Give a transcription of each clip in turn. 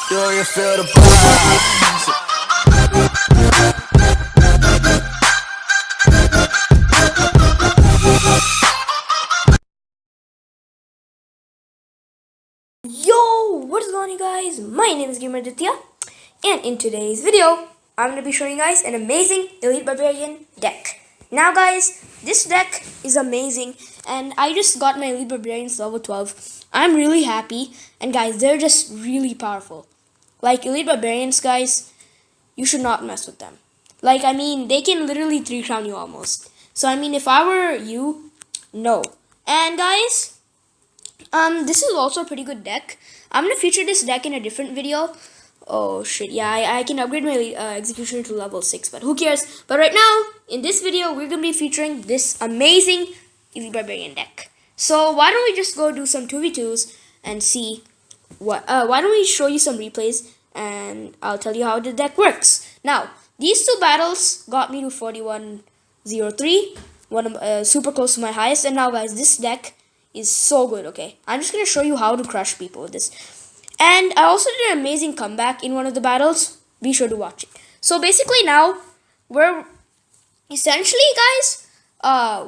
Do you feel the vibes? Yo, what is going on, guys? My name is Gamer Aditya, and in today's video, I'm going to be showing you guys an amazing Elite Barbarian deck. Now, guys, this deck is amazing, and I just got my Elite Barbarians level 12. I'm really happy, and guys, they're just really powerful. Like, Elite Barbarians, guys, you should not mess with them. Like, I mean, they can literally 3-crown you almost. So, I mean, if I were you, no. And, guys, this is also a pretty good deck. I'm gonna feature this deck in a different video. Oh shit, yeah, I can upgrade my executioner to level 6, but who cares? But right now, in this video, we're gonna be featuring this amazing Elite Barbarian deck. So why don't we just go do some 2v2s and see what, why don't we show you some replays and I'll tell you how the deck works. Now, these two battles got me to 4103, super close to my highest, and now guys, this deck is so good. Okay, I'm just gonna show you how to crush people with this. And I also did an amazing comeback in one of the battles. Be sure to watch it. So basically now, we're essentially, guys,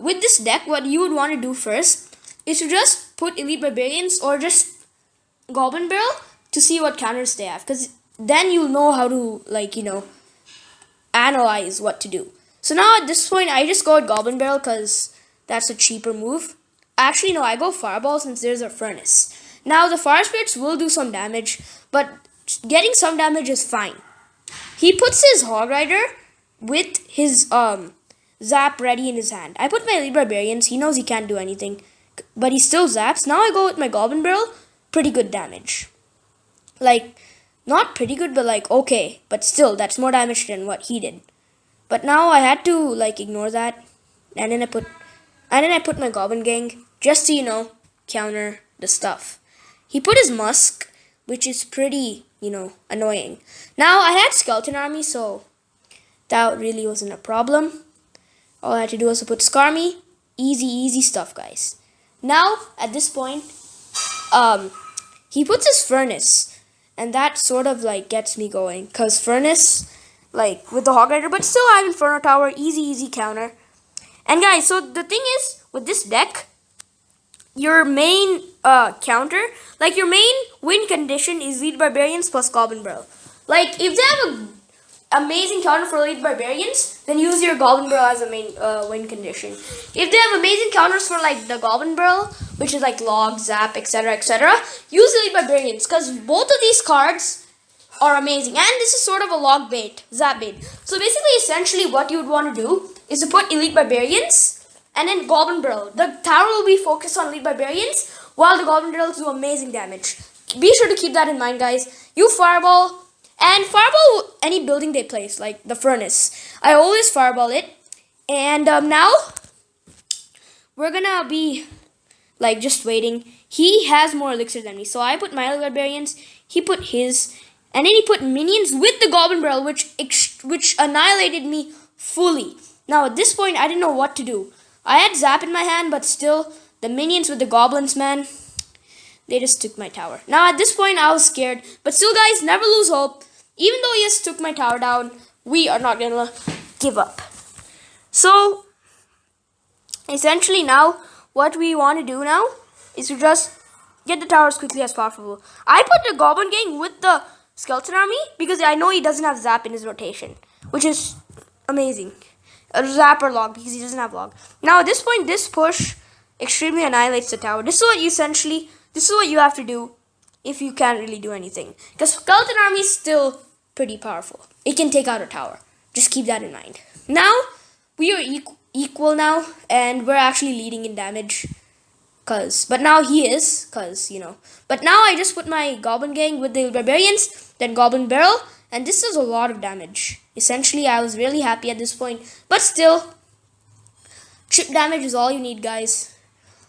with this deck, what you would want to do first is to just put Elite Barbarians or just Goblin Barrel to see what counters they have. Because then you'll know how to, like, you know, analyze what to do. So now at this point, I just go with Goblin Barrel because that's a cheaper move. Actually, no, I go Fireball since there's a Furnace. Now, the Fire Spirits will do some damage, but getting some damage is fine. He puts his Hog Rider with his Zap ready in his hand. I put my Elite Barbarians. He knows he can't do anything, but he still zaps. Now I go with my Goblin Barrel. Pretty good damage. Like, not pretty good, but like, okay. But still, that's more damage than what he did. But now I had to, like, ignore that. And then I put my Goblin Gang just to, you know, counter the stuff. He put his Musk, which is pretty, you know, annoying. Now, I had Skeleton Army, so that really wasn't a problem. All I had to do was to put Skarmy. Easy stuff, guys. Now, at this point, he puts his Furnace, and that sort of, like, gets me going. Because Furnace, like, with the Hog Rider, but still I have Inferno Tower, easy counter. And guys, so the thing is, with this deck, your main counter, like your main win condition is Elite Barbarians plus Goblin Barrel. Like, if they have an amazing counter for Elite Barbarians, then use your Goblin Barrel as a main win condition. If they have amazing counters for, like, the Goblin Barrel, which is like Log, Zap, etc., use Elite Barbarians, because both of these cards are amazing. And this is sort of a Log bait, Zap bait. So basically, essentially, what you would want to do is to put Elite Barbarians and then Goblin Barrel. The tower will be focused on Elite Barbarians while the Goblin Barrels do amazing damage. Be sure to keep that in mind, guys. You Fireball, and Fireball any building they place, like the Furnace. I always Fireball it. And now, we're gonna be, like, just waiting. He has more elixir than me, so I put my Elite Barbarians, he put his, and then he put minions with the Goblin Barrel, which annihilated me fully. Now, at this point, I didn't know what to do. I had Zap in my hand, but still, the minions with the goblins, man, they just took my tower. Now, at this point, I was scared. But still, guys, never lose hope. Even though he just took my tower down, we are not gonna give up. So, essentially now, what we want to do now is to just get the tower as quickly as possible. I put the Goblin Gang with the Skeleton Army because I know he doesn't have Zap in his rotation, which is amazing. A Zap or Log because he doesn't have Log. Now at this point, this push extremely annihilates the tower. This is what you have to do if you can't really do anything. Because Skeleton Army is still pretty powerful. It can take out a tower. Just keep that in mind. Now, we are equal now, and we're actually leading in damage. But now he is, you know. But now I just put my Goblin Gang with the Barbarians, then Goblin Barrel, and this is a lot of damage. Essentially, I was really happy at this point. But still, chip damage is all you need, guys.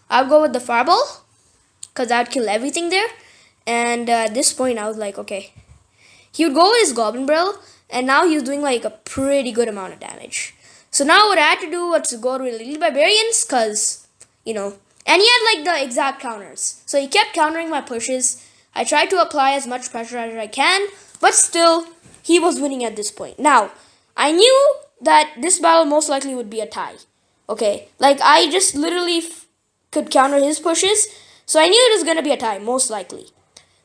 I'll go with the Fireball, because that would kill everything there. And at this point, I was like, okay. He would go with his Goblin Barrel, and now he was doing, like, a pretty good amount of damage. So now what I had to do was to go to Elite Barbarians, because, you know, and he had, like, the exact counters. So he kept countering my pushes. I tried to apply as much pressure as I can, but still, he was winning at this point. Now, I knew that this battle most likely would be a tie. Okay, like I just literally could counter his pushes, so I knew it was gonna be a tie, most likely.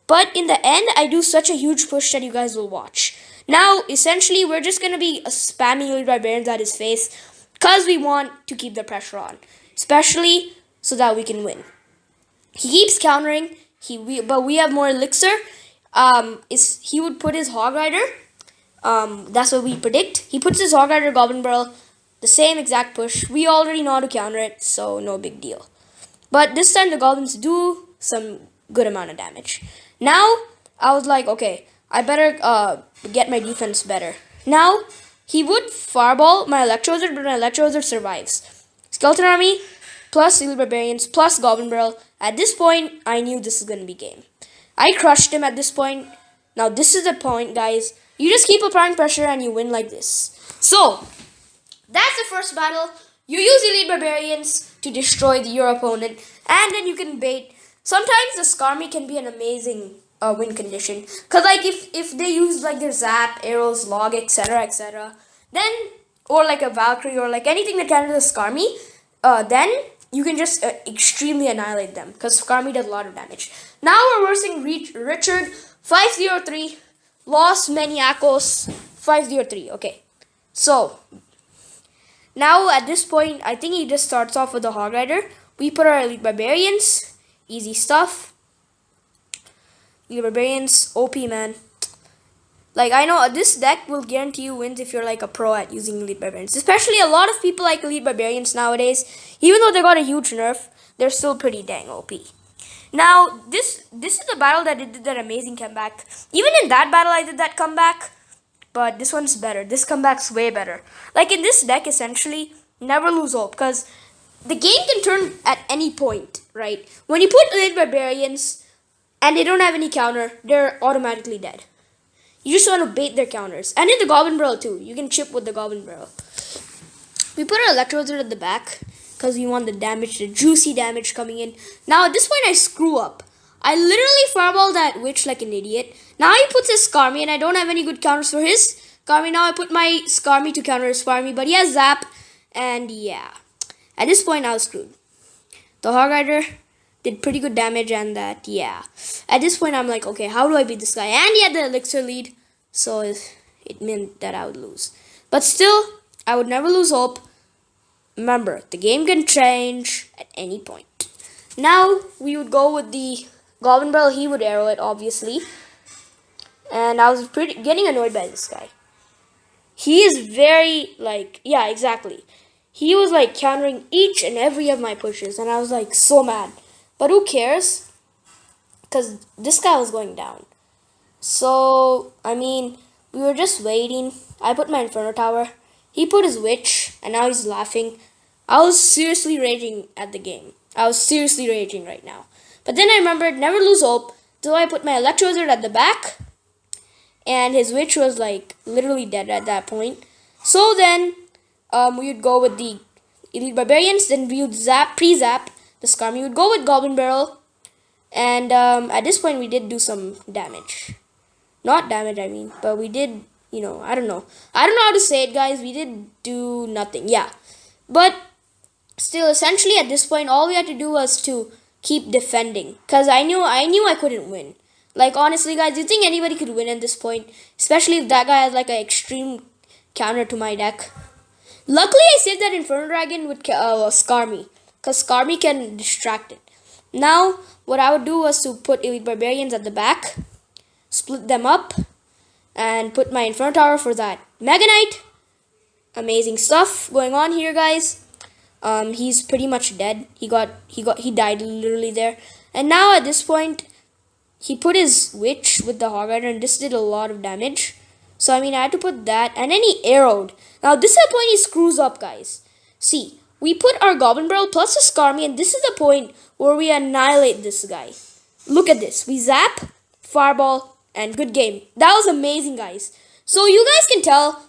But in the end, I do such a huge push that you guys will watch. Now, essentially, we're just gonna be spamming Elite Barbarians at his face because we want to keep the pressure on, especially so that we can win. He keeps countering. But we have more elixir. He would put his Hog Rider. That's what we predict. He puts his Hog Rider Goblin Barrel, the same exact push. We already know how to counter it, so no big deal. But this time the goblins do some good amount of damage. Now I was like, okay, I better get my defense better. Now he would fireball my Electro Wizard, but my Electro Wizard survives. Skeleton Army plus Elite Barbarians plus Goblin Barrel. At this point, I knew this is gonna be game. I crushed him at this point. Now this is the point, guys. You just keep applying pressure and you win like this. So that's the first battle. You use Elite Barbarians to destroy your opponent, and then you can bait. Sometimes the Skarmy can be an amazing win condition, cause like if they use like their zap, arrows, log, etc., then or like a Valkyrie or like anything that counters the Skarmy, then you can just extremely annihilate them, cause Skarmy does a lot of damage. Now we're versing Richard 503, Los Maniacos 503. Okay, so now at this point, I think he just starts off with the Hog Rider. We put our Elite Barbarians. Easy stuff. Elite Barbarians, OP, man. Like, I know this deck will guarantee you wins if you're like a pro at using Elite Barbarians. Especially a lot of people like Elite Barbarians nowadays. Even though they got a huge nerf, they're still pretty dang OP. Now, this is the battle that did that amazing comeback. Even in that battle, I did that comeback. But this one's better. This comeback's way better. Like in this deck, essentially, never lose hope. Because the game can turn at any point, right? When you put Elite Barbarians and they don't have any counter, they're automatically dead. You just want to bait their counters. And in the Goblin Barrel too. You can chip with the Goblin Barrel. We put our Electro Wizard at the back because we want the damage, the juicy damage coming in. Now at this point I screw up. I literally fireball that witch like an idiot. Now he puts his Skarmy and I don't have any good counters for his Skarmy. Now I put my Skarmy to counter his Skarmy, but he has Zap. And yeah. At this point I was screwed. The Hog Rider did pretty good damage and that, yeah. At this point I'm like, okay, how do I beat this guy? And he had the elixir lead, so it meant that I would lose. But still, I would never lose hope. Remember, the game can change at any point. Now, we would go with the Goblin Barrel. He would arrow it, obviously. And I was getting annoyed by this guy. He is very, like, yeah, exactly. He was, like, countering each and every of my pushes. And I was, like, so mad. But who cares? Because this guy was going down. So, I mean, we were just waiting. I put my Inferno Tower. He put his Witch. And now he's laughing. I was seriously raging at the game. I was seriously raging right now. But then I remembered, never lose hope. So I put my Electro Wizard at the back. And his Witch was, like, literally dead at that point. So then, we would go with the Elite Barbarians. Then we would pre-zap the Skarmy. Would go with Goblin Barrel. And at this point, we did do some damage. Not damage, I mean. But we did, you know, I don't know. I don't know how to say it, guys. We did do nothing. Yeah. But still, essentially, at this point, all we had to do was to keep defending. Because I knew I couldn't win. Like, honestly, guys, do you think anybody could win at this point? Especially if that guy has, like, an extreme counter to my deck. Luckily, I saved that Inferno Dragon with Skarmy. Because Skarmy can distract it. Now, what I would do was to put Elite Barbarians at the back. Split them up. And put my Inferno Tower for that Mega Knight. Amazing stuff going on here, guys. He's pretty much dead. He died literally there. And now, at this point, he put his Witch with the Hog Rider, and this did a lot of damage. So, I mean, I had to put that. And then he arrowed. Now, this is the point he screws up, guys. See, we put our Goblin Barrel plus a Skarmy, and this is the point where we annihilate this guy. Look at this. We zap, fireball, and good game. That was amazing, guys. So, you guys can tell,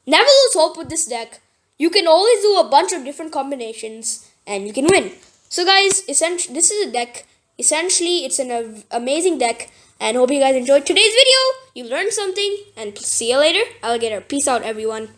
never lose hope with this deck. You can always do a bunch of different combinations, and you can win. So, guys, essentially, this is a deck Essentially, it's an amazing deck, and hope you guys enjoyed today's video. You learned something, and see you later, alligator. Peace out, everyone.